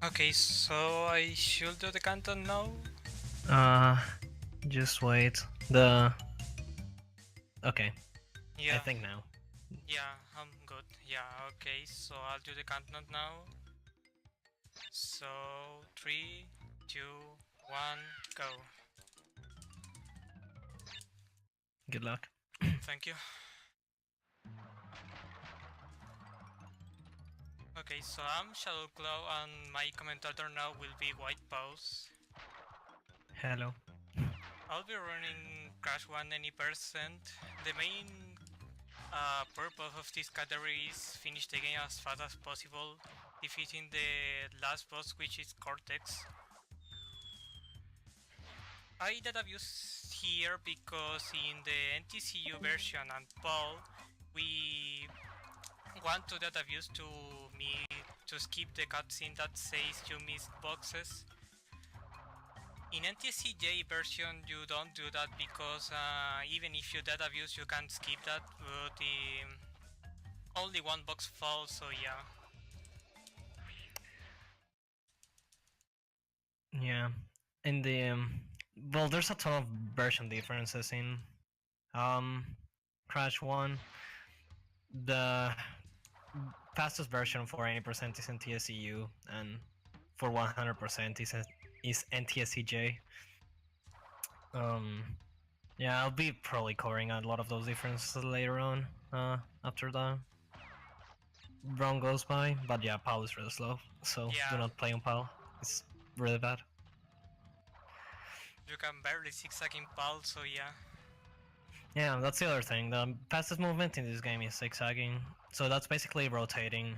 Okay, so I should do the countdown now? Uh, just wait. Okay, I Yeah, think now. yeah, I'm good. Yeah, okay, so I'll do the countdown now. So, 3, 2, 1, go. Good luck. Thank you. Okay, so I'm ShadowClaw and my commentator now will be White Pause. Hello. I'll be running Crash 1 any percent. The main purpose of this category is finish the game as fast as possible, defeating the last boss, which is Cortex. I did abuse here because in the NTCU version and Paul, we want to data abuse to skip the cutscene that says you missed boxes. In NTCJ version you don't do that because even if you data abuse you can skip that, but only one box falls, so yeah. Yeah. In the well, there's a ton of version differences in um Crash 1. The fastest version for 80% is NTSCU, and for 100% is NTSCJ. Um, yeah, I'll be probably covering a lot of those differences later on. After the run goes by, but yeah, PAL is really slow, so do Yeah, not play on PAL. It's really bad. you can barely zigzag in PAL, so yeah. Yeah, that's the other thing. The fastest movement in this game is zigzagging, so that's basically rotating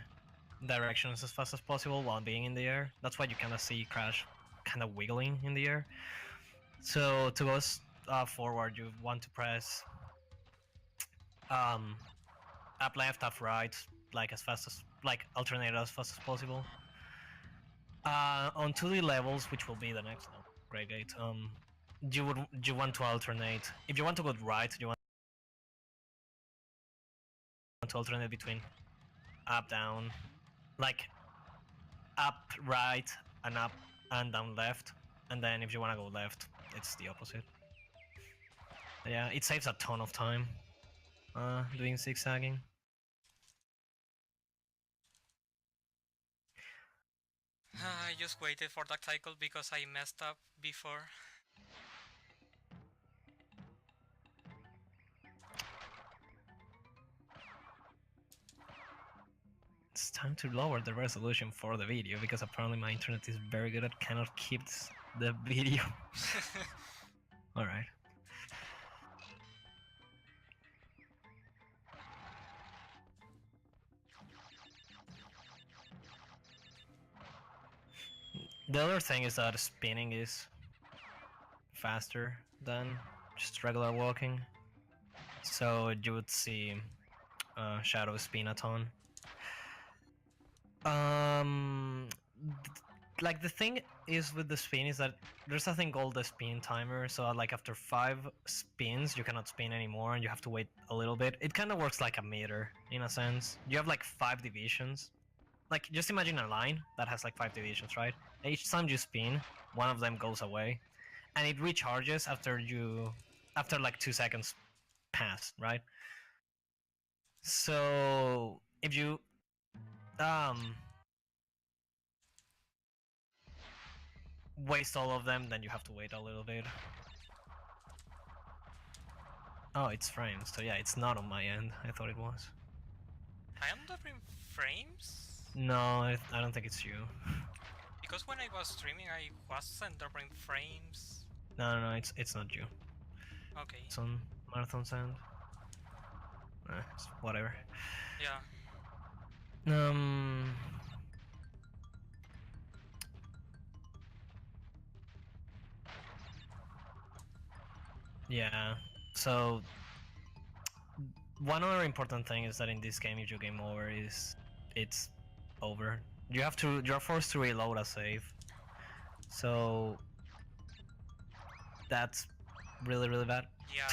directions as fast as possible while being in the air. That's why you kind of see Crash kind of wiggling in the air. So to go forward, you want to press um, up left, up right, like as fast as alternate as fast as possible. On 2D levels, which will be the next grade gate, you want to alternate. If you want to go right, you want to alternate between up, down, like up, right, and up and down left. And then if you want to go left, it's the opposite. Yeah, it saves a ton of time doing zigzagging. I just waited for that cycle because I messed up before. It's time to lower the resolution for the video because apparently my internet is very good at cannot keep the video. Alright. The other thing is that spinning is faster than just regular walking. So you would see Shadow spin a ton. Like the thing is with the spin is that there's a thing called the spin timer. So like after 5 spins, you cannot spin anymore, and you have to wait a little bit. It kind of works like a meter in a sense. You have like 5 divisions. Like just imagine a line that has like 5 divisions, right? And each time you spin, one of them goes away, and it recharges after like 2 seconds pass, right? So if you um waste all of them, then you have to wait a little bit. Oh, it's frames. So yeah, it's not on my end. I thought it was. I am dropping frames? No, I don't think it's you. Because when I was streaming I wasn't dropping frames. No, it's not you. Okay. It's on Marathon's end. Whatever. Yeah. Um. Yeah. So one other important thing is that in this game, if you game over, it's over. You're forced to reload a save. So that's really bad. Yeah.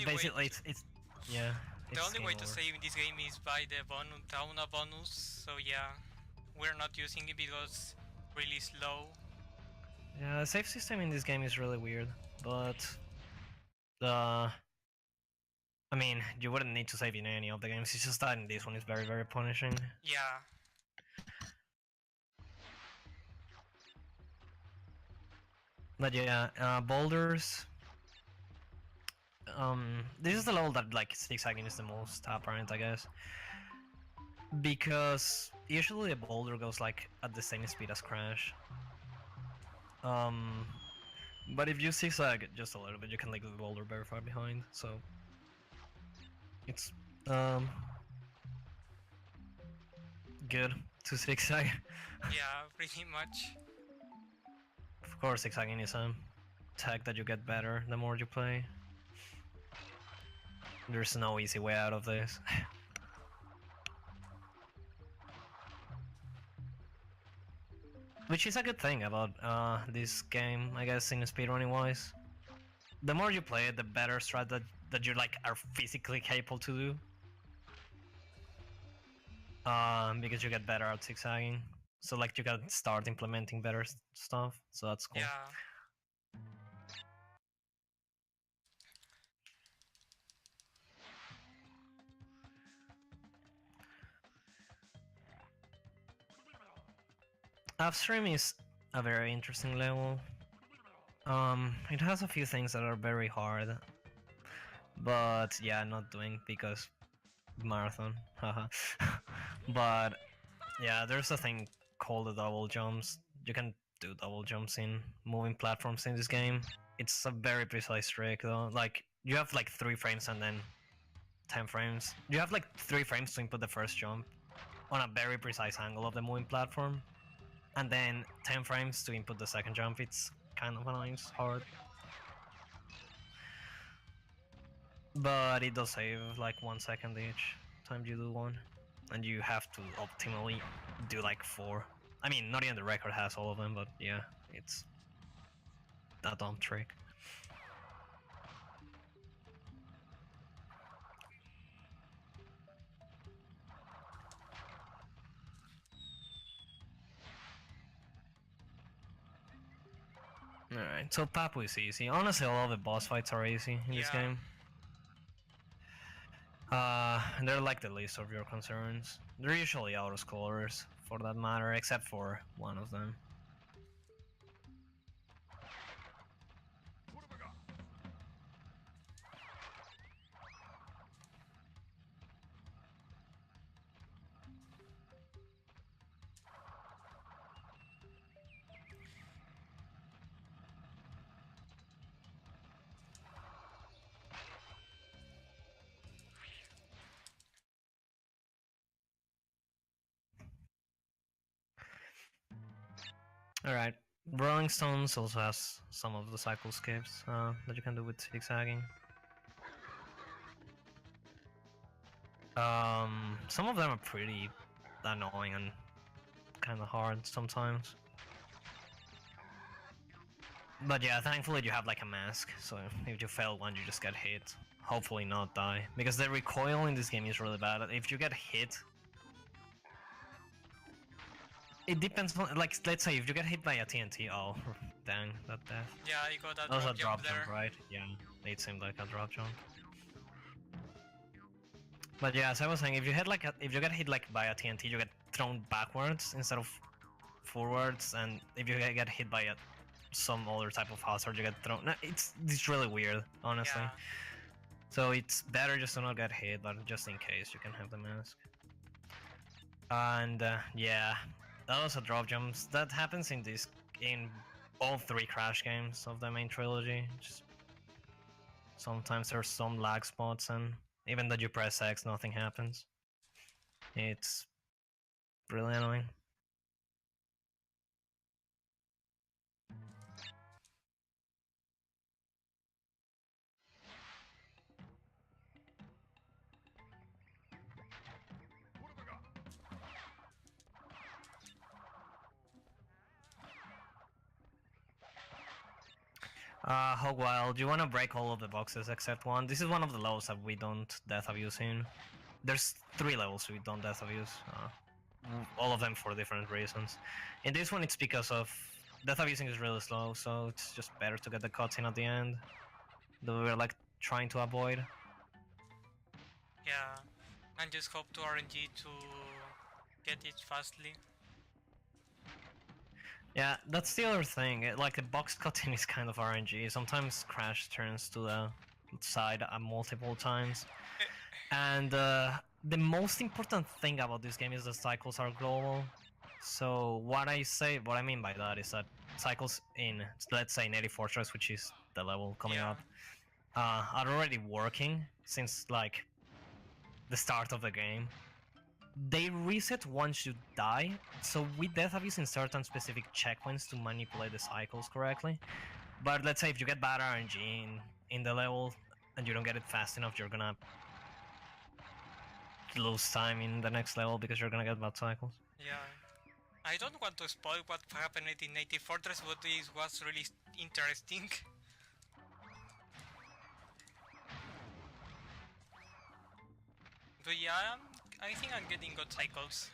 Basically it's yeah. The It's only game way to over. save in this game is by the bonus, Tauna bonus, so yeah. we're not using it because really slow. Yeah, the save system in this game is really weird, but I mean, you wouldn't need to save in any of the games. It's just that in this one is very, very punishing. Yeah. But yeah, boulders. This is the level that like zigzagging is the most apparent, I guess, because usually a boulder goes like at the same speed as Crash. But if you zigzag just a little bit, you can leave the boulder very far behind. So it's good to zigzag. Yeah, pretty much. Of course, zigzagging is a tech that you get better the more you play. There's no easy way out of this. Which is a good thing about this game, I guess, in speedrunning wise. The more you play it, the better strat that you like are physically capable to do. Because you get better at zigzagging. So like you can start implementing better stuff. So that's cool. Yeah. Upstream is a very interesting level. It has a few things that are very hard, but yeah, not doing because marathon, haha. But yeah, there's a thing called the double jumps. You can do double jumps in moving platforms in this game. It's a very precise trick though. Like you have like 3 frames and then 10 frames. You have like 3 frames to input the first jump on a very precise angle of the moving platform, and then 10 frames to input the second jump. It's kind of annoying, it's hard. But it does save like 1 second each time you do one. And you have to optimally do like 4. I mean, not even the record has all of them, but yeah, it's a dumb trick. Alright, so Papu is easy. Honestly, all of the boss fights are easy in this game. And they're like the least of your concerns. They're usually auto-scrollers, for that matter, except for one of them. Alright, Rolling Stones also has some of the cycle skips that you can do with zigzagging. Some of them are pretty annoying and kind of hard sometimes. But yeah, thankfully you have like a mask, so if you fail one, you just get hit. Hopefully not die, because the recoil in this game is really bad. If you get hit, it depends on, like, let's say if you get hit by a TNT, oh, dang, that death. Yeah, you got that That was a drop drop there. jump, right? Yeah, it seemed like a drop jump. But yeah, as I was saying, if you get hit like by a TNT, you get thrown backwards instead of forwards, and if you get hit by some other type of hazard, you get thrown. No, it's really weird, honestly. Yeah. So it's better just to not get hit, but just in case you can have the mask. And yeah, that was a drop jumps. That happens in all 3 Crash games of the main trilogy. Just sometimes there's some lag spots, and even though you press X, nothing happens. It's really annoying. Hog Wild, you want to break all of the boxes except one. This is one of the levels that we don't death abuse in. There's 3 levels we don't death abuse. all of them for different reasons. In this one, it's because of death abusing is really slow, so it's just better to get the cutscene at the end that we were like trying to avoid. Yeah, and just hope to RNG to get it fastly. Yeah, that's the other thing. Like the box cutscene is kind of RNG. Sometimes Crash turns to the side multiple times, and the most important thing about this game is the cycles are global. So what I mean by that is that cycles in, let's say, Neri Fortress, which is the level coming Yeah. up, are already working since like the start of the game. They reset once you die, so with death abuse in certain specific checkpoints to manipulate the cycles correctly. But let's say if you get bad RNG in the level and you don't get it fast enough, you're gonna lose time in the next level because you're gonna get bad cycles. Yeah. I don't want to spoil what happened in Native Fortress, but this was really interesting. But yeah, I think I'm getting good cycles.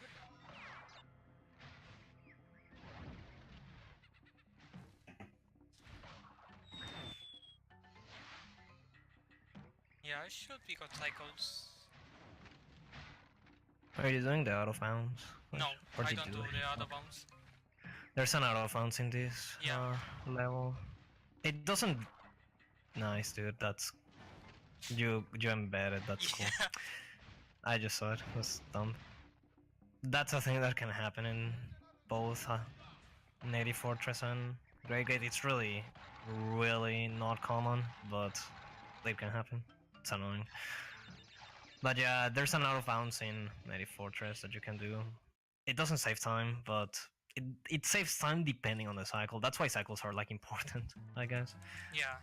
Yeah, I should be good cycles. Are you doing the out of bounds? No, Or I did don't you do it? the out of Okay. bounds. There's an out of bounds in this Yeah. level. It doesn't. Nice, dude. That's you embedded. That's cool. Yeah. I just saw it. That's dumb. That's a thing that can happen in both Native Fortress and Grey Gate. It's really, really not common, but it can happen. It's annoying. But yeah, there's an out of bounds in Native Fortress that you can do. It doesn't save time, but it saves time depending on the cycle. That's why cycles are like important, I guess. Yeah.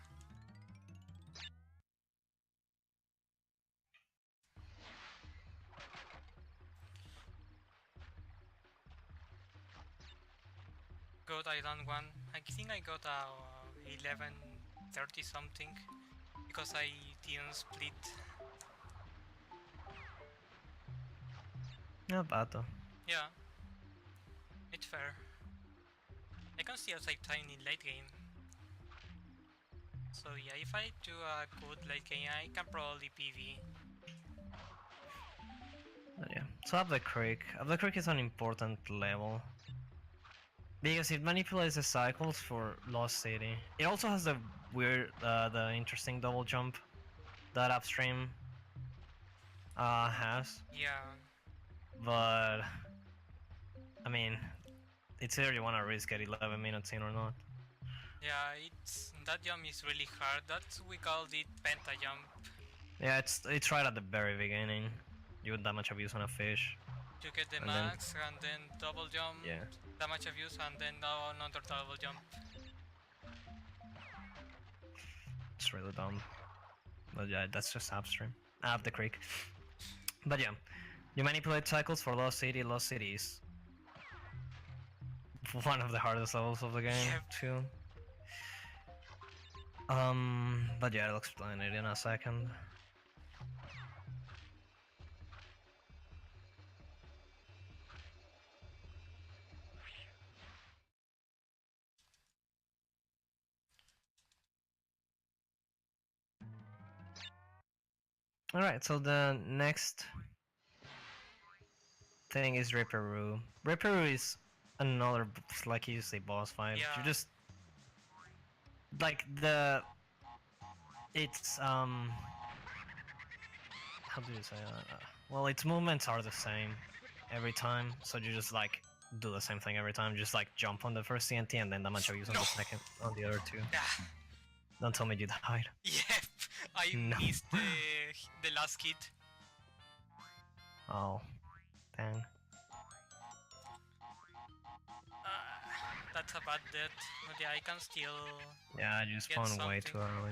Good, I done one. I think I got a 11:30 something because I didn't split. Not bad though. Yeah, it's fair. I can still save time in late game. So yeah, if I do a good late game, I can probably PV. But yeah. So Up the Creek. Up the Creek is an important level because it manipulates the cycles for Lost City. It also has the weird, the interesting double jump that Upstream has. Yeah, But I mean, it's either you want to risk it 11 minutes in or not. yeah, that jump is really hard. That's we called it penta jump. Yeah, it's right at the very beginning. You would damage abuse on a fish. You get the And max and then double jump, Yeah. damage abuse, and then another double jump. It's really dumb. But yeah, that's just Upstream. Up the Creek. But yeah, you manipulate cycles for Lost City. Lost City is one of the hardest levels of the game Yep. too. But yeah, I'll explain it in a second. Alright, so the next thing is Ripperoo. Ripperoo is another, like you say, boss fight. Yeah. You just like it's how do you say well, its movements are the same every time, so you just like do the same thing every time. Just like jump on the first TNT and then damage use on No. the second, on the other two. Ah, Don't tell me you died. yep, I No. missed the last hit. Oh, dang. That's a bad death, but yeah, I can still. Yeah, you Get spawned way something. too early.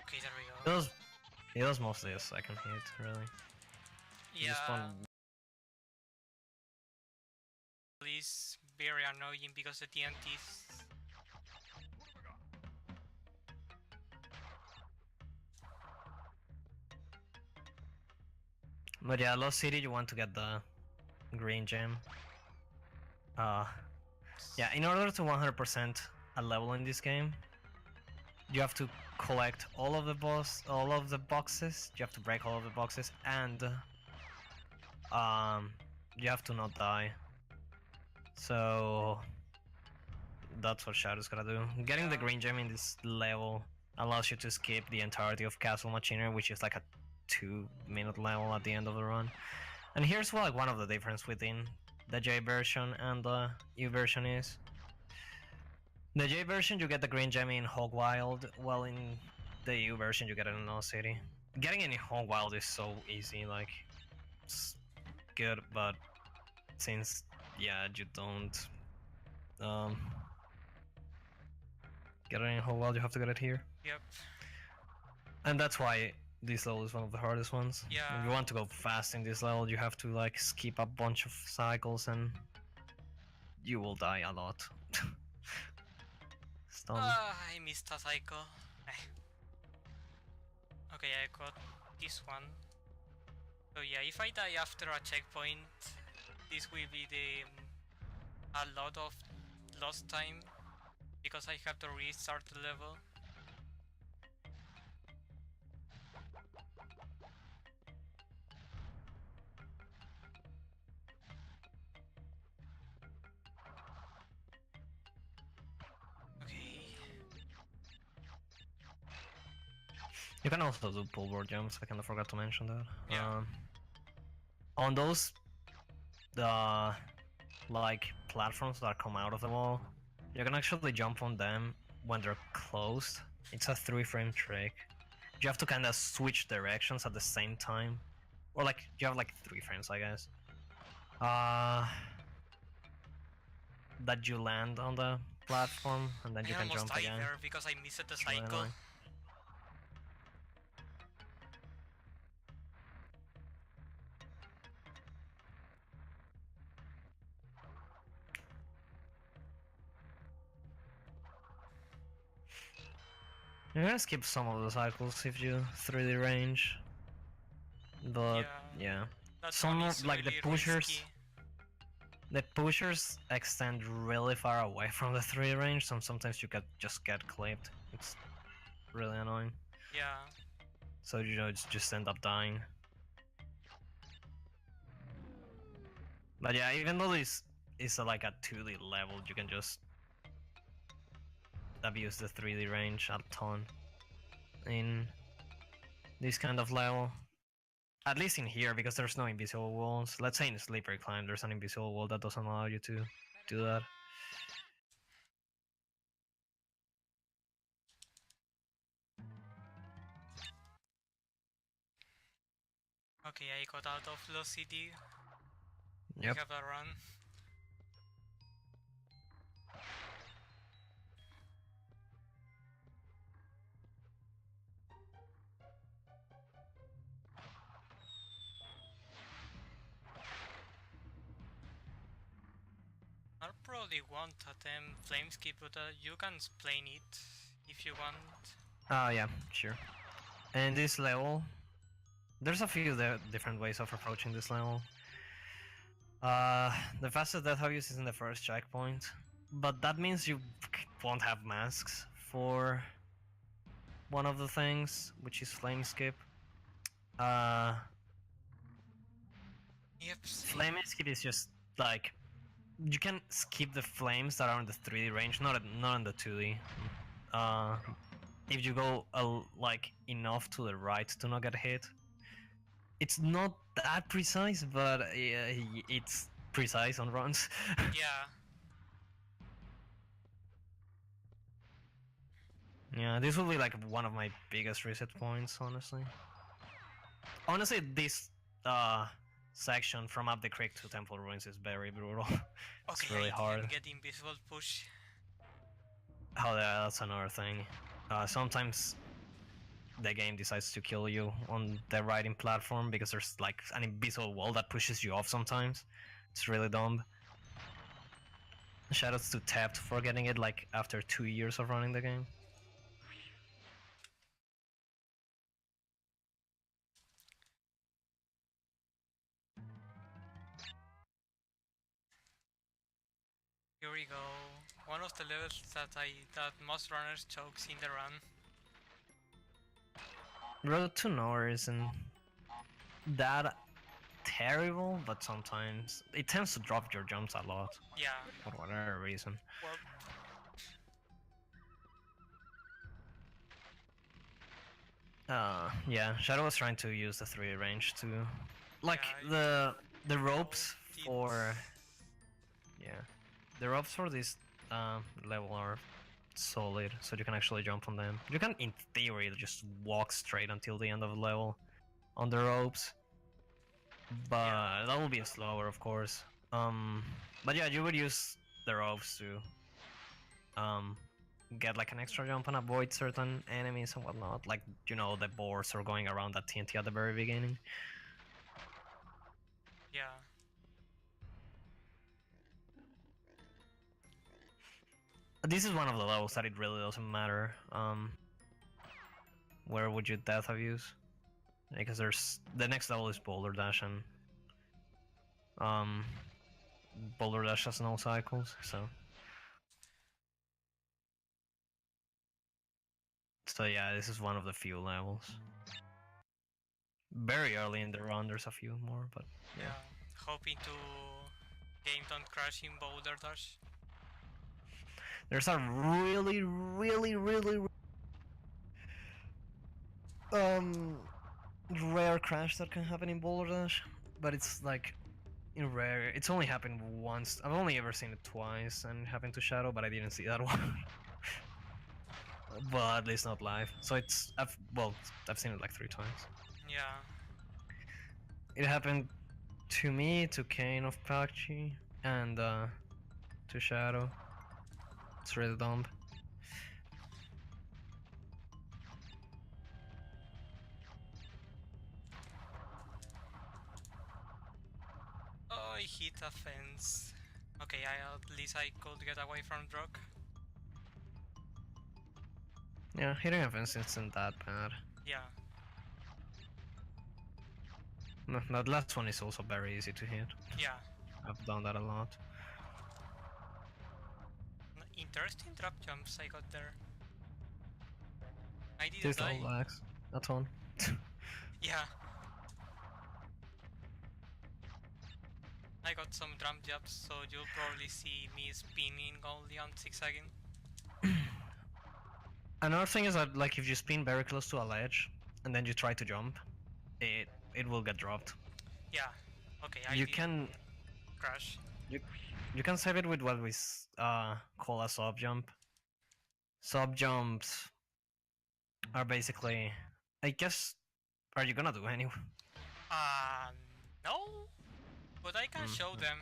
Okay, there we go. It was mostly a second hit, really. You Yeah, spawned. it's very annoying because the TNTs. But yeah, Lost City, you want to get the green gem. Yeah, in order to 100% a level in this game, you have to collect all of the boxes. You have to break all of the boxes, and you have to not die. So that's what Shadow's gonna do. Getting the green gem in this level allows you to skip the entirety of Castle Machinery, which is like a 2-minute level at the end of the run. And here's what, like, one of the difference within the J version and the U version is. The J version, you get the green gem in Hogwild, while in the U version, you get it in Lost City. Getting it in Hogwild is so easy, like, it's good, but since, yeah, you don't get it in Hogwild, you have to get it here. Yep. And that's why this level is one of the hardest ones. Yeah. If you want to go fast in this level, you have to, like, skip a bunch of cycles and you will die a lot. I missed a cycle. Okay, I got this one. So yeah, if I die after a checkpoint, this will be a lot of lost time because I have to restart the level. You can also do pull board jumps, I kind of forgot to mention that. Yeah. On those, the like platforms that come out of the wall, you can actually jump on them when they're closed. It's a 3-frame trick. You have to kind of switch directions at the same time. Or like, you have like 3 frames, I guess. That you land on the platform and then you can jump again. I almost died there because I missed the cycle. Really, you're gonna skip some of the cycles if you 3D range, but yeah. Some like the pushers, the pushers extend really far away from the 3D range, so sometimes you just get clipped. It's really annoying. Yeah. So you know, just end up dying. But yeah, even though this is like a 2D level, you can just abuse the 3D range a ton in this kind of level. At least in here, because there's no invisible walls. Let's say in Slippery Climb there's an invisible wall that doesn't allow you to do that. Okay, I got out of Lost City. Yep. We have a run. I'll probably want a flame skip, but you can explain it if you want. Yeah, sure. And this level, there's a few different ways of approaching this level. The fastest death obvious is in the first checkpoint, but that means you won't have masks for one of the things, which is flame skip. Yep. Flame skip is just like, you can skip the flames that are in the 3D range, not in the 2D. If you go like enough to the right to not get hit. It's not that precise, but it's precise on runs. Yeah. Yeah, this will be like one of my biggest reset points, honestly. Honestly, this section from Up the Creek to Temple Ruins is very brutal. It's Okay, really hard. Get invisible push. Oh yeah, that's another thing. Sometimes the game decides to kill you on the riding platform because there's like an invisible wall that pushes you off sometimes. It's really dumb. Shoutouts to Tapped for getting it like after 2 years of running the game. Here we go. One of the levels that most runners chokes in the run. Road to Nowhere isn't that terrible, but sometimes it tends to drop your jumps a lot Yeah. for whatever reason. Well, Yeah, Shadow was trying to use the 3 range to, like, yeah, the ropes it- for, yeah, the ropes for this level are solid, so you can actually jump on them. You can, in theory, just walk straight until the end of the level on the ropes, but Yeah. that will be slower, of course. But yeah, you would use the ropes to get like an extra jump and avoid certain enemies and whatnot, like, you know, the boars are going around that TNT at the very beginning. Yeah. This is one of the levels that it really doesn't matter where would you death abuse, because there's the next level is Boulder Dash, and Boulder Dash has no cycles, so yeah, this is one of the few levels. Very early in the run there's a few more, but Yeah. Hoping to game don't crash in Boulder Dash. there's a really rare crash that can happen in Boulder Dash, but it's like rare. It's only happened once. I've only ever seen it twice, and it happened to Shadow, but I didn't see that one. Well, at least not live. So I've seen it like 3 times. Yeah. It happened to me, to Kane of Pachi, and to Shadow. It's really dumb. Oh, I hit a fence. Okay, at least I could get away from Drog. Yeah, hitting a fence isn't that bad. Yeah. No, that last one is also very easy to hit. Yeah. I've done that a lot. Interesting drop jumps I got there. I didn't These die. all lags. That's one. Yeah. I got some drum jumps, so you'll probably see me spinning only on zigzagging. Another thing is that, like, if you spin very close to a ledge and then you try to jump, it will get dropped. Yeah. Okay, You can crash. you can save it with what we call a sub jump. Sub jumps are basically, I guess, are you gonna do anyway? No, but I can show them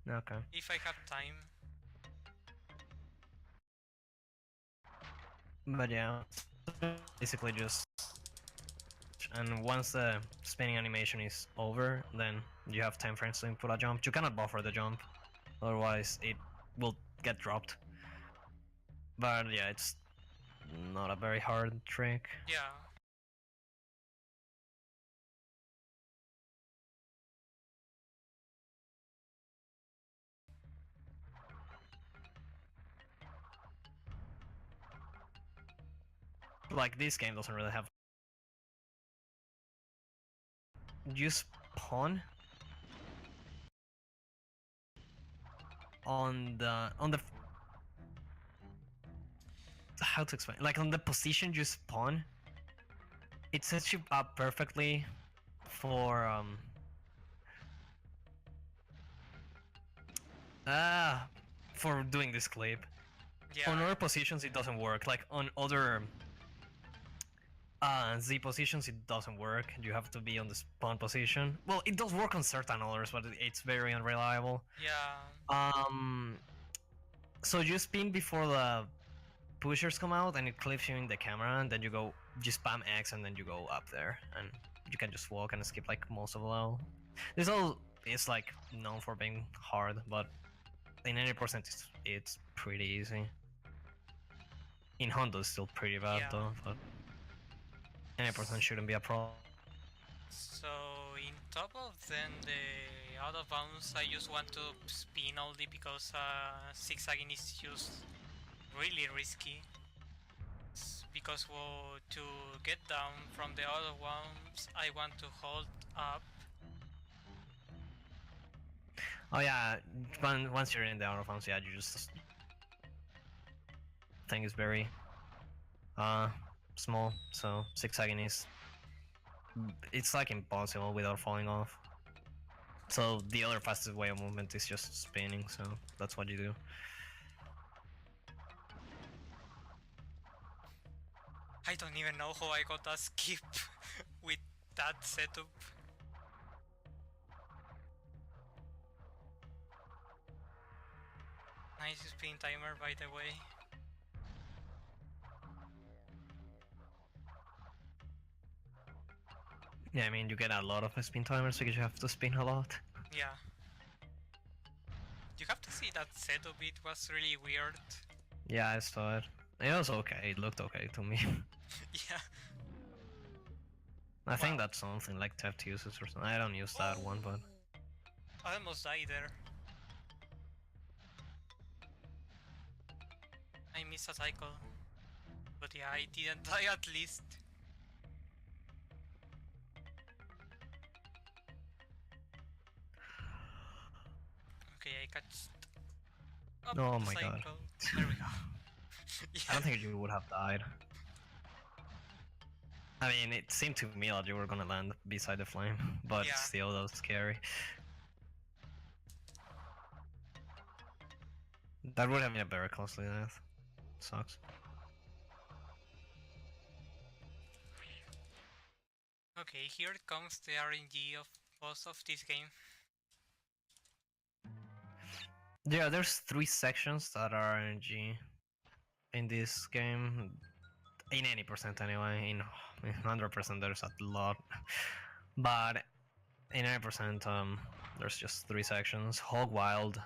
Okay. if I have time. But yeah, basically just, and once the spinning animation is over, then you have 10 frames to input a jump. You cannot buffer the jump, otherwise it will get dropped. But yeah, it's not a very hard trick. Yeah. Like, this game doesn't really have. You spawn on the how to explain, like, on the position you spawn, it sets you up perfectly for for doing this clip. Yeah. On other positions it doesn't work, like on other Z positions it doesn't work. You have to be on the spawn position. Well, it does work on certain others, but it's very unreliable. Yeah. So you spin before the pushers come out and it clips you in the camera, and then you spam X and then you go up there, and you can just walk and skip like most of the level. This all is like known for being hard, but in 80% it's pretty easy. In Honda it's still pretty bad though, but 80% shouldn't be a problem. So in top of then the out of bounds, I just want to spin only because zigzagging is just really risky. Because to get down from the out of bounds, I want to hold up. Oh yeah, once you're in the out of bounds, yeah, you just thing is very small, so zigzagging is it's like impossible without falling off. So the other fastest way of movement is just spinning, so that's what you do. I don't even know how I got a skip with that setup. Nice spin timer, by the way. Yeah, I mean you get a lot of spin timers because you have to spin a lot. Yeah. You have to see that setup, it was really weird. Yeah, I saw it. It was okay, it looked okay to me. Yeah. I think that's something like Theft uses or something. I don't use that one, but... I almost died there. I missed a cycle. But yeah, I didn't die at least. Okay, I catched up Oh the my cycle. god. There we go. Yeah. I don't think you would have died. I mean, it seemed to me like you were gonna land beside the flame, but Yeah. still, that was scary. That would have been a very costly death. Sucks. Okay, here comes the RNG of boss of this game. Yeah, there's 3 sections that are RNG in this game. In any percent anyway. In 100% there's a lot. But in 80%, there's just 3 sections. Hog Wild,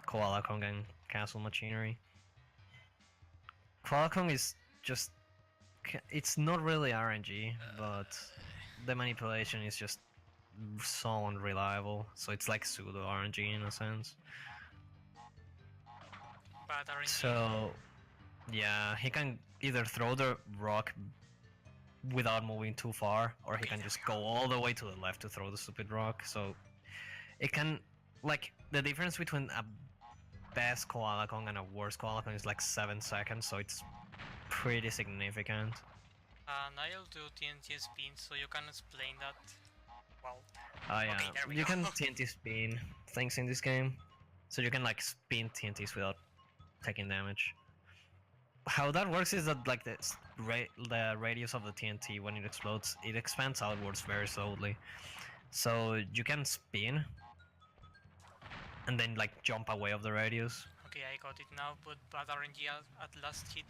Koala Kong, and Castle Machinery. Koala Kong is just... it's not really RNG, but the manipulation is just so unreliable. So it's like pseudo RNG in a sense. Bad RNG. So yeah, he can either throw the rock without moving too far, or he can just go all the way to the left to throw the stupid rock. So it can, like, the difference between a best Koala Kong and a worst Koala Kong is like 7 seconds, so it's pretty significant. And I'll do TNT spin so you can explain that. Well, Yeah, okay, there we you go. can TNT spin things in this game, so you can like spin TNTs without taking damage. How that works is that like the radius of the TNT when it explodes, it expands outwards very slowly. So you can spin and then like jump away of the radius. Okay, I got it now, but bad RNG at last hit.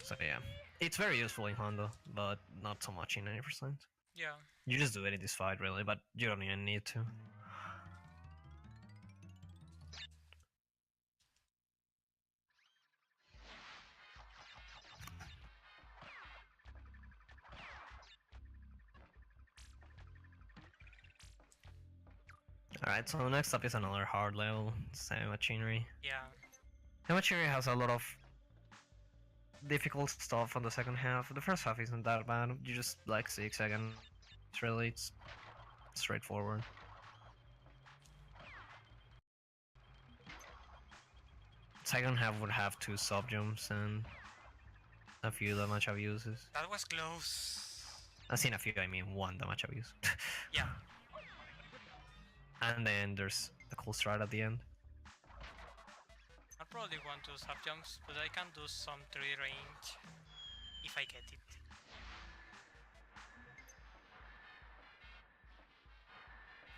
So yeah, it's very useful in Hondo, but not so much in 90%. Yeah. You just do it in this fight really, but you don't even need to. Alright, so next up is another hard level, Same Machinery. Yeah. Same Machinery has a lot of difficult stuff on the second half. The first half isn't that bad, you just like zigzag and it's straightforward. Second half would have 2 sub jumps and a few damage abuses. That was close. I've seen a few, I mean 1 damage abuse. Yeah. And then there's the cool strat at the end. I probably want to sub jumps, but I can do some 3 range if I get it.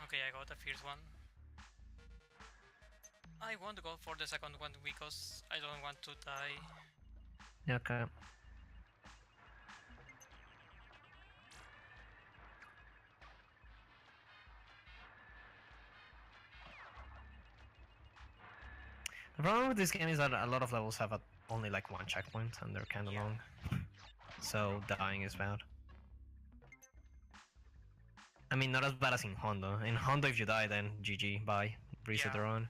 Okay, I got the first one. I won't go for the second one because I don't want to die. Yeah, okay. The problem with this game is that a lot of levels have only like 1 checkpoint and they're kinda long. So dying is bad. I mean, not as bad as in Hondo. In Hondo, if you die, then GG, bye, reset the Yeah. run.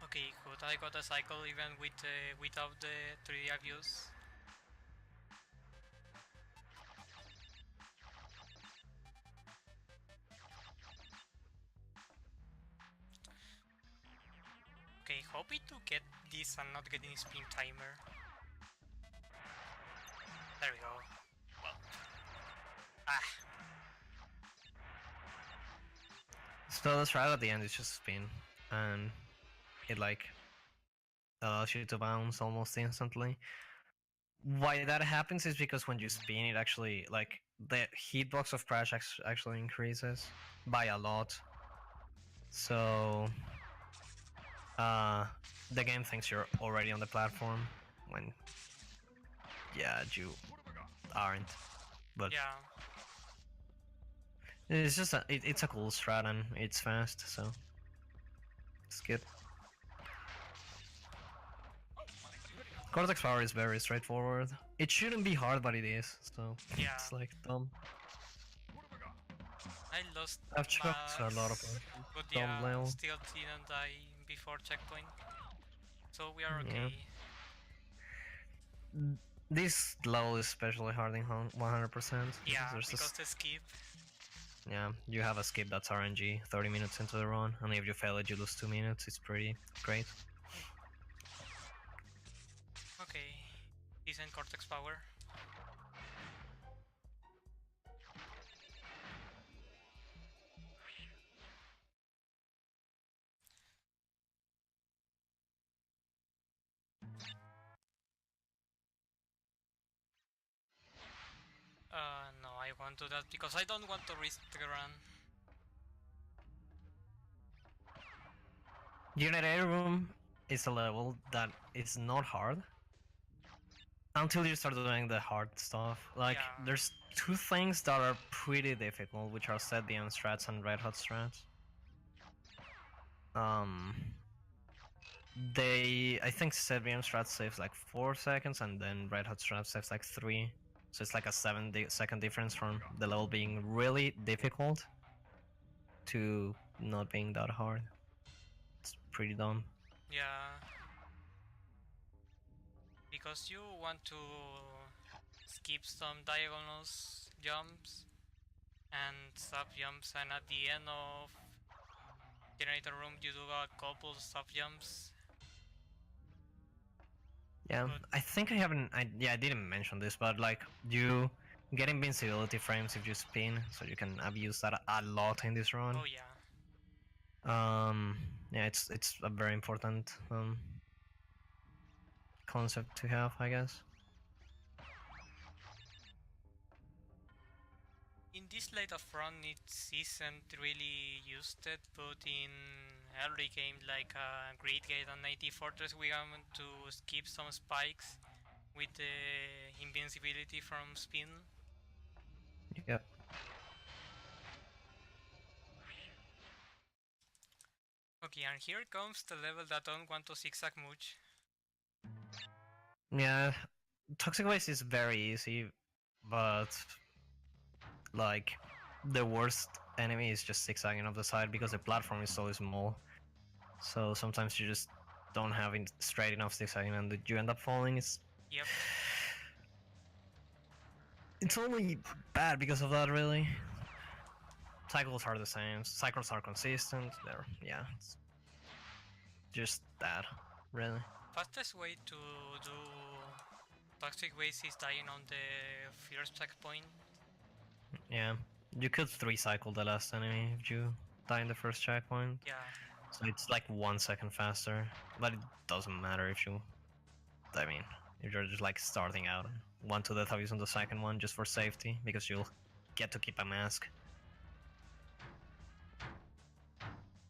Okay, good. I got a cycle even with without the 3D abuse. Okay, hoping to get this and not getting spin timer. There we go. Well. Ah. So the strat at the end is just spin, and it like allows you to bounce almost instantly. Why that happens is because when you spin, it actually like the hitbox of crash actually increases by a lot. So the game thinks you're already on the platform when yeah you aren't. But Yeah. it's just it's a cool strat and it's fast, so it's good. Cortex power is very straightforward. It shouldn't be hard, but it is. So Yeah. it's like dumb. I lost I've choked a lot of max, but dumb yeah, level. still didn't die before checkpoint. So we are Yeah. okay. This level is especially hard in 100%. Yeah, There's because the skip. yeah, you have a skip that's RNG 30 minutes into the run, and if you fail it, you lose 2 minutes. It's pretty great. Okay. Decent Cortex power. No, I won't do that because I don't want to risk the run. Generator Room is a level that is not hard until you start doing the hard stuff. Like, Yeah. there's two things that are pretty difficult, which are set BM strats and red hot strats. I think set BM strat saves like 4 seconds, and then red hot strat saves like 3. So it's like a 7-second difference from the level being really difficult to not being that hard. It's pretty dumb. Yeah. Because you want to skip some diagonals jumps and sub jumps, and at the end of generator room you do a couple sub jumps. Yeah, But I think I haven't. I didn't mention this, but like you get invincibility frames if you spin, so you can abuse that a lot in this run. oh yeah. Yeah, it's a very important concept to have, I guess. In this late of run it isn't really used it, but in early game like Great Gate and 90 Fortress we want to skip some spikes with the invincibility from spin. Yep. Okay, and here comes the level that don't want to zigzag much. Yeah, Toxic Waste is very easy, but like the worst enemy is just zigzagging off the side because the platform is so small. So sometimes you just don't have it straight enough zigzagging and you end up falling. Yep. It's only bad because of that, really. Cycles are the same. Cycles are consistent. Yeah, it's just that, really. Fastest way to do toxic waste is dying on the first checkpoint. Yeah, you could 3-cycle the last enemy if you die in the first checkpoint. Yeah. So it's like 1 second faster, but it doesn't matter if you. I mean, if you're just like starting out, want to death abuse on the second one just for safety because you'll get to keep a mask.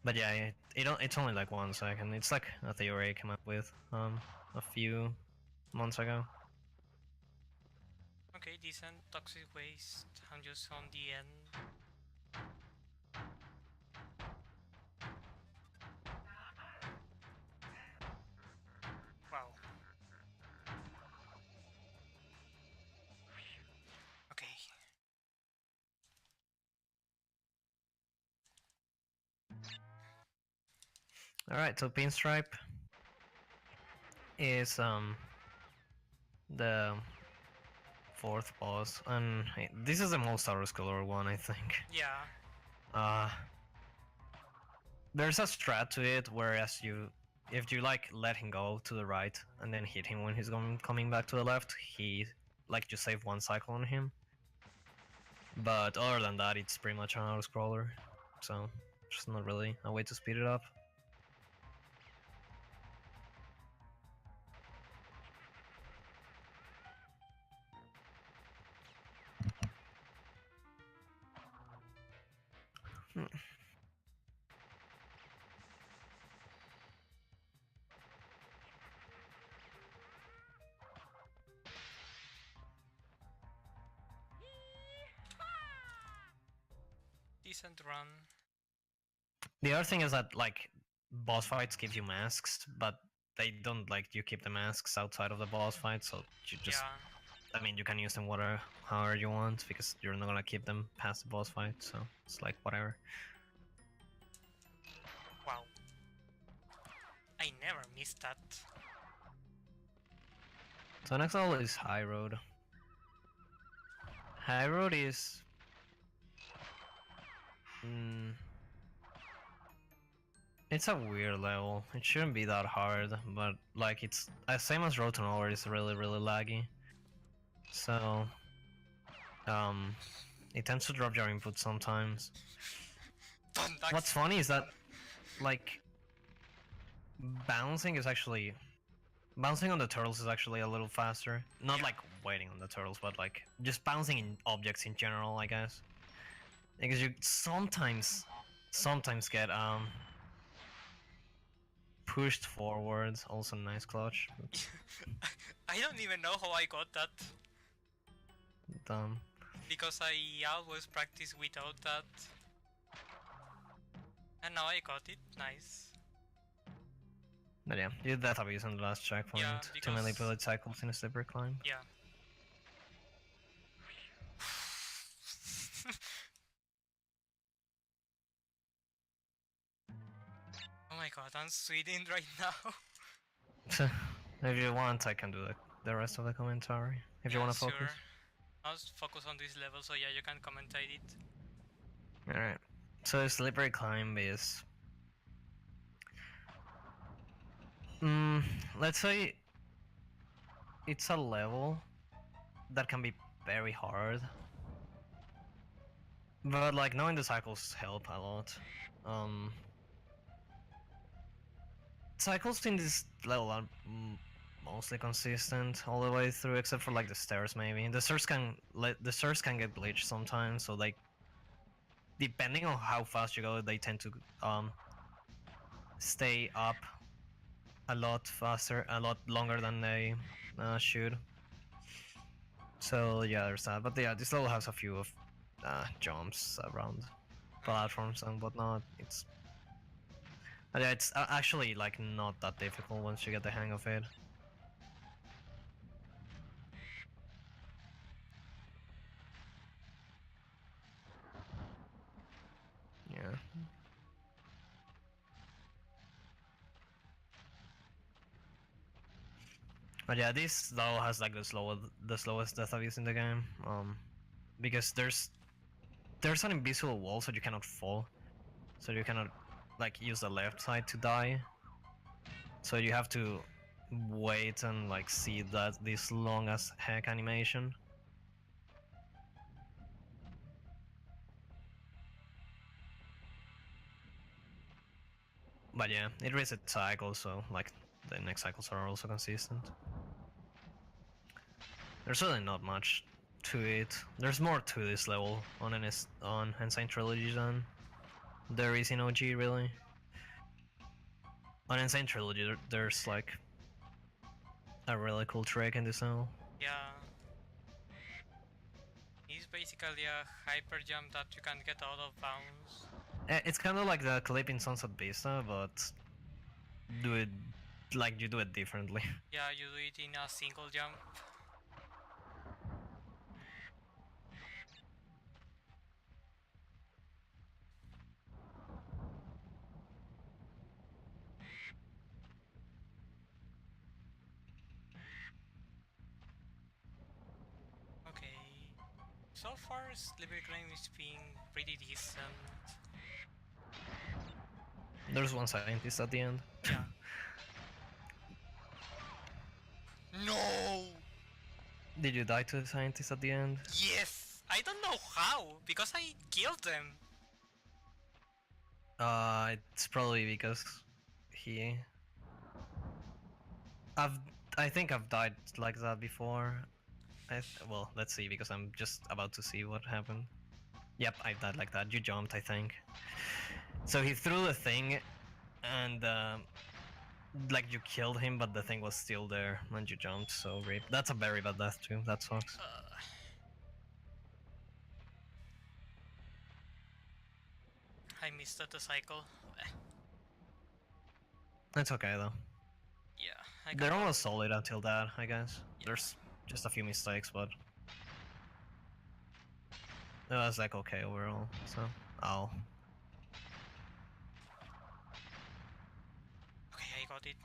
But yeah, it's only like 1 second. It's like a theory I came up with a few months ago. Okay, decent toxic waste. I'm just on the end. Wow. Okay. Alright, so Pinstripe is the fourth boss, and this is the most auto-scroller one, I think. Yeah. There's a strat to it, whereas if you like let him go to the right and then hit him when he's coming back to the left, he like you save one cycle on him. But other than that, it's pretty much an auto-scroller, so there's not really a way to speed it up. Decent run. The other thing is that like boss fights give you masks, but they don't like you keep the masks outside of the boss fight, so you just I mean you can use them however you want because you're not gonna keep them past the boss fight, so it's like whatever. Wow. I never missed that. So next level is High Road. High Road is it's a weird level. It shouldn't be that hard, but like it's same as Road to Nowhere, it's really laggy. So it tends to drop your input sometimes. What's funny is that like bouncing on the turtles is actually a little faster. Not like waiting on the turtles, but like just bouncing in objects in general, I guess. Because you sometimes get pushed forwards. Also nice clutch. I don't even know how I got that. Dumb. Because I always practice without that. And now I got it. Nice. But yeah, you did that abuse on the last checkpoint to manipulate cycles in a slippery climb. Yeah. Oh my god, I'm sweating right now. If you want, I can do the rest of the commentary. If you want to focus. Sure. I'll focus on this level, so yeah, you can commentate it. Alright. So slippery climb is let's say it's a level that can be very hard, but like knowing the cycles help a lot. Cycles in this level are mostly consistent all the way through, except for like the stairs maybe. The stairs can get glitched sometimes, so like depending on how fast you go, they tend to stay up a lot faster, a lot longer than they should. So yeah, there's that. But yeah, this level has a few of jumps around platforms and whatnot. It's actually like not that difficult once you get the hang of it. Yeah. But yeah, this level has like the slowest death abuse in the game. Because there's an invisible wall, so you cannot fall. So you cannot like use the left side to die. So you have to wait and like see this long as heck animation. But yeah, it resets cycles, so like the next cycles are also consistent. There's really not much to it. There's more to this level on Insane Trilogy than there is in OG, really. On Insane Trilogy, there's like a really cool trick in this level. Yeah. It's basically a hyper jump that you can get out of bounds. It's kind of like the clip in Sunset Vista, but you do it differently. Yeah, you do it in a single jump. So far, Sleepy Claim is being pretty decent. There's one scientist at the end. Yeah. No! Did you die to the scientist at the end? Yes! I don't know how, because I killed them. It's probably because he. I think I've died like that before. Well, let's see, because I'm just about to see what happened. Yep, I died like that. You jumped, I think. So he threw the thing, and like you killed him, but the thing was still there, and you jumped. So rip. That's a very bad death too. That sucks. I missed the cycle. It's okay though. Yeah, They're almost solid until that, I guess. Yeah. There's just a few mistakes, but it was like okay overall. So, oh. Okay, I got it.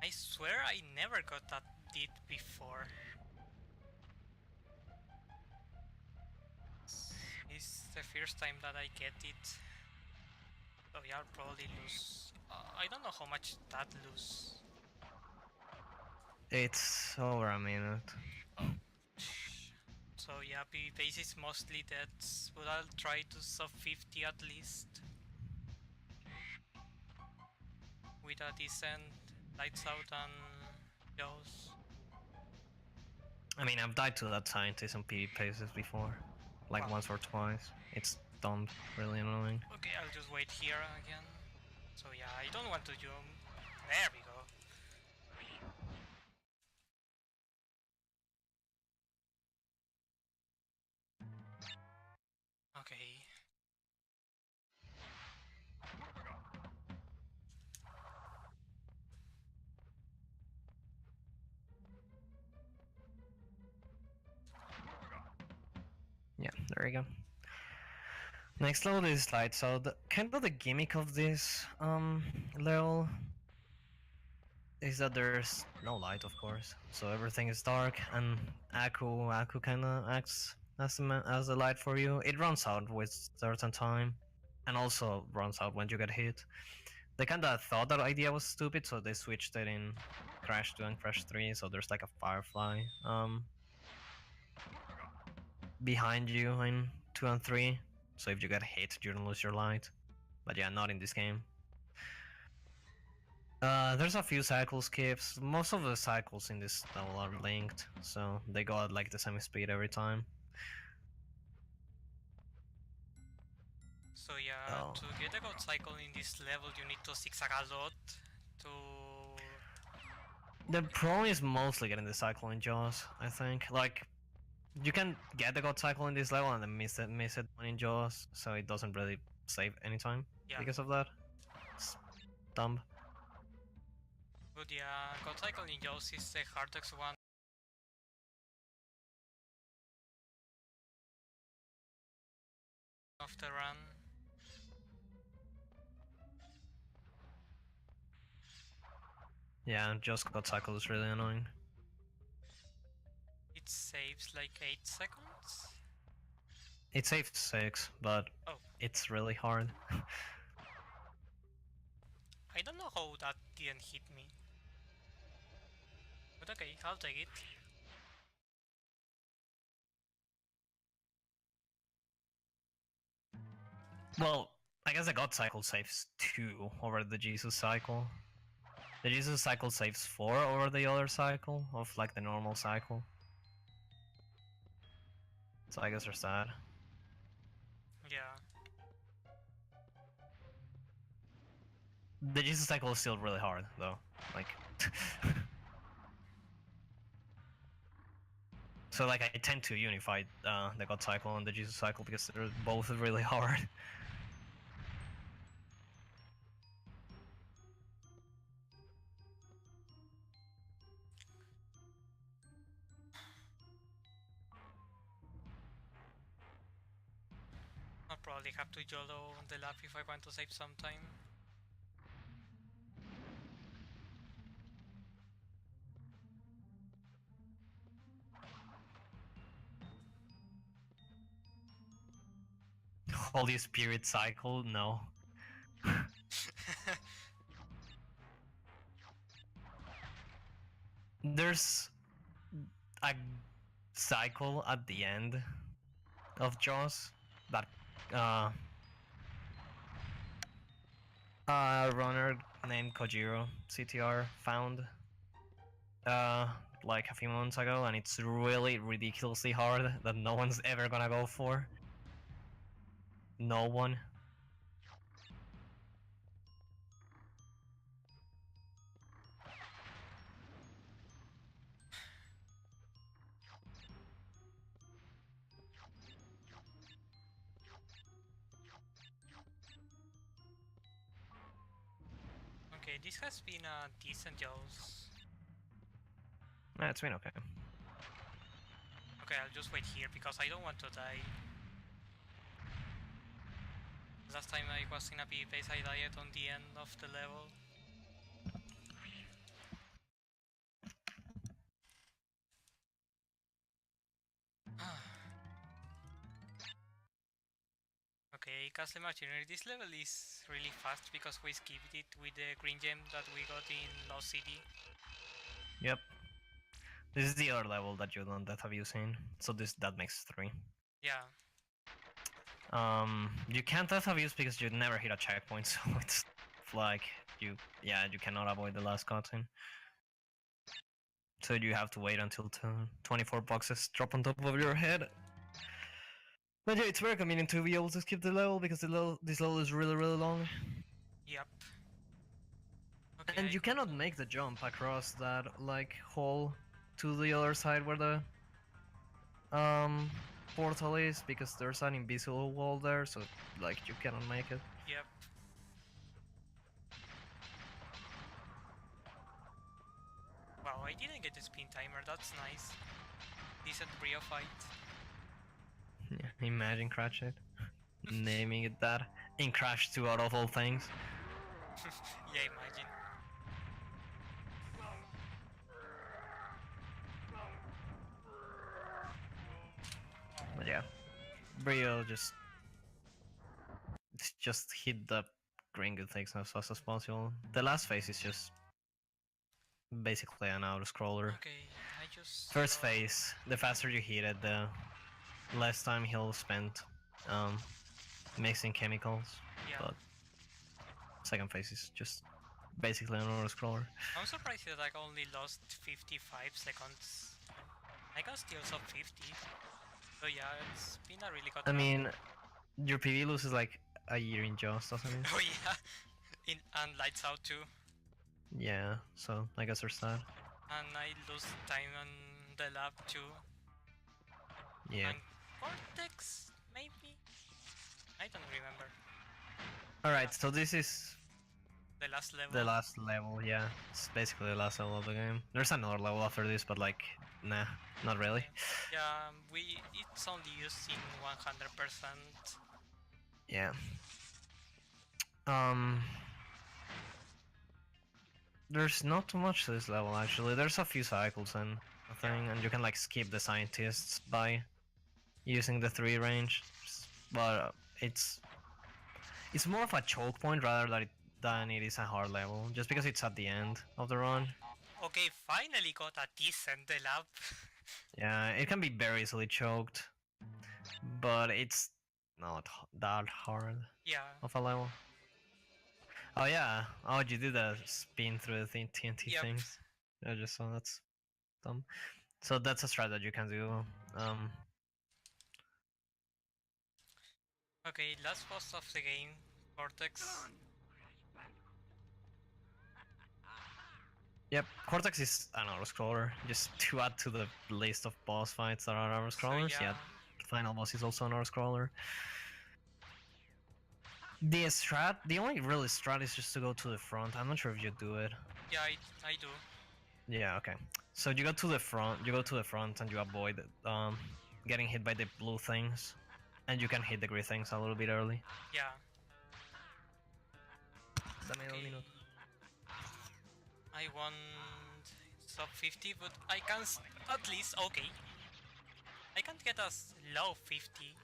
I swear I never got that deed before. It's the first time that I get it. So yeah, I'll probably lose. I don't know how much that lose. It's over a minute. Oh. So yeah, base is mostly dead, but I'll try to sub 50 at least. With a decent lights out and Jaws. I mean, I've died to that scientist on PvP paces before. Like once or twice. It's dumb, really annoying. Okay, I'll just wait here again. So yeah, I don't want to jump. There we go. Okay. Yeah, there we go. Next level is light, so kind of the gimmick of this level is that there's no light, of course, so everything is dark, and Aku kind of acts as a light for you. It runs out with certain time, and also runs out when you get hit. They kind of thought that idea was stupid, so they switched it in Crash 2 and Crash 3, so there's like a firefly behind you in 2 and 3, so if you get hit, you don't lose your light. But yeah, not in this game. There's a few cycle skips. Most of the cycles in this level are linked, so they go at like the same speed every time. So yeah, to get a good cycle in this level, you need to zigzag a lot to... The problem is mostly getting the cycle in Jaws, I think. Like, you can get the god cycle in this level and then miss it when in Jaws, so it doesn't really save any time because of that. It's dumb. But yeah, god cycle in Jaws is the hardest one. Of the run. Yeah, just god cycle is really annoying. It saves like 8 seconds? It saves 6, but it's really hard. I don't know how that didn't hit me. But okay, I'll take it. Well, I guess the god cycle saves 2 over the Jesus cycle. The Jesus cycle saves 4 over the other cycle of like the normal cycle. So I guess there's that. Yeah. The Jesus cycle is still really hard though. Like so like I tend to unify the god cycle and the Jesus cycle because they're both really hard. I'll probably have to YOLO on the lap if I want to save some time. Holy Spirit Cycle? No. There's a cycle at the end of Jaws that a runner named Kojiro CTR found like a few months ago, and it's really ridiculously hard that no one's ever gonna go for. No one. Okay, this has been a decent Jaws. Nah, it's been okay. Okay, I'll just wait here because I don't want to die. Last time I was in a PvP, I died on the end of the level. Okay, Castle Machinery. This level is really fast because we skipped it with the green gem that we got in Lost City. Yep. This is the other level that you don't have you seen. So that makes 3. Yeah. You can't have use because you never hit a checkpoint, so it's like you cannot avoid the last cutscene. So you have to wait until 24 boxes drop on top of your head. But yeah, it's very convenient to be able to skip the level because this level is really long. Yep. Okay, And you cannot make the jump across that like hole to the other side where the portal is because there's an invisible wall there, so like you cannot make it. Yep. Wow, I didn't get the spin timer, that's nice. Decent Brio fight. Yeah, imagine Crash it. Naming it that. In Crash 2 out of all things. Yeah, imagine. But yeah. Brio just hit the green good things as fast as possible. The last phase is just basically an auto-scroller. Okay, I just... First phase, the faster you hit it, the less time he'll spend mixing chemicals. Yeah. But second phase is just basically an auto-scroller. I'm surprised that I only lost 55 seconds. I can still sub 50. So yeah, it's been a really good I run. mean, your PV loses like a year in Jaws, doesn't it? Oh yeah, and Lights Out too. Yeah, so I guess there's that. And I lose time on the lab too. Yeah. And Cortex, maybe? I don't remember. Alright, so this is The last level. the last level, yeah. It's basically the last level of the game. There's another level after this, but like, nah, not really. Yeah, it's only used in 100%. Yeah. There's not too much to this level actually. There's a few cycles and a thing, and you can like skip the scientists by using the 3 range. But it's more of a choke point rather than it is a hard level, just because it's at the end of the run. Okay, finally got a decent lab. Yeah, it can be very easily choked, but it's not that hard of a level. Oh yeah, oh you did a spin through the TNT things. I just saw that's dumb. So that's a strat that you can do. Okay, last boss of the game, Cortex. Yep, Cortex is an auto-scroller, just to add to the list of boss fights that are auto-scrollers. So, yeah, final boss is also an auto-scroller. The only really strat is just to go to the front. I'm not sure if you do it. Yeah, I do. Yeah, okay. So you go to the front, and you avoid getting hit by the blue things. And you can hit the green things a little bit early. Yeah. Okay. I want sub 50, but I can at least, okay. I can't get as low 50.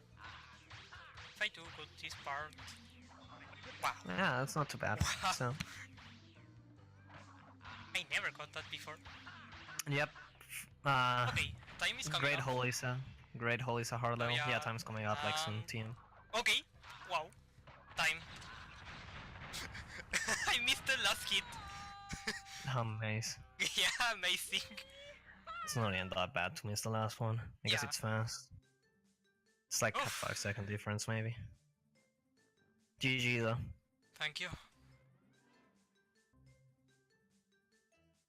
if I do go this part... Wow. Yeah, that's not too bad. Wow. So, I never got that before. yep. Okay, time is coming Great up. Holisa. Great Holisa hard level. yeah, Yeah, time's coming up like soon, and- team. Okay, wow. Time. I missed the last hit. Amazing. Yeah, amazing. It's not even that bad to miss the last one. I guess Yeah. it's fast. It's like a Oof. 5-second difference, maybe. GG though. Thank you.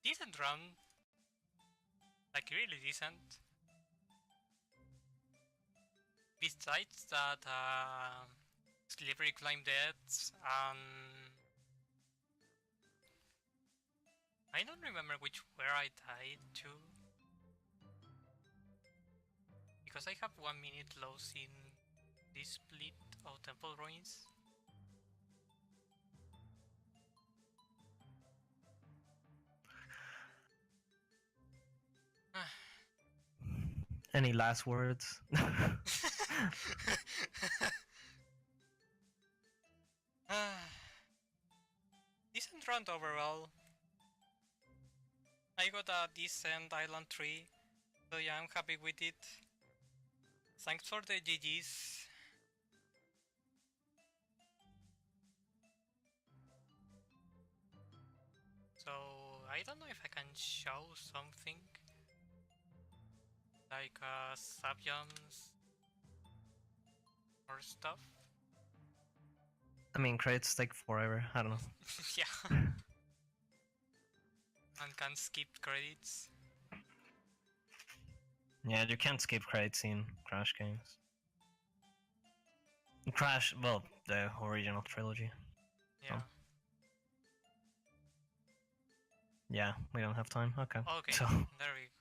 Decent run. Like really decent. Besides that, slippery climb deaths and I don't remember where I died to. Because I have 1 minute loss in this split of temple ruins. Any last words? Decent round overall. I got a decent island tree, so yeah, I'm happy with it. Thanks for the GGs. So I don't know if I can show something like sub-jumps or stuff. I mean, crates take forever. I don't know. Yeah. And can skip credits. Yeah, you can't skip crates in Crash games. Crash, well, the original trilogy. Yeah. Oh. Yeah, we don't have time. Okay. Okay, So. there we go.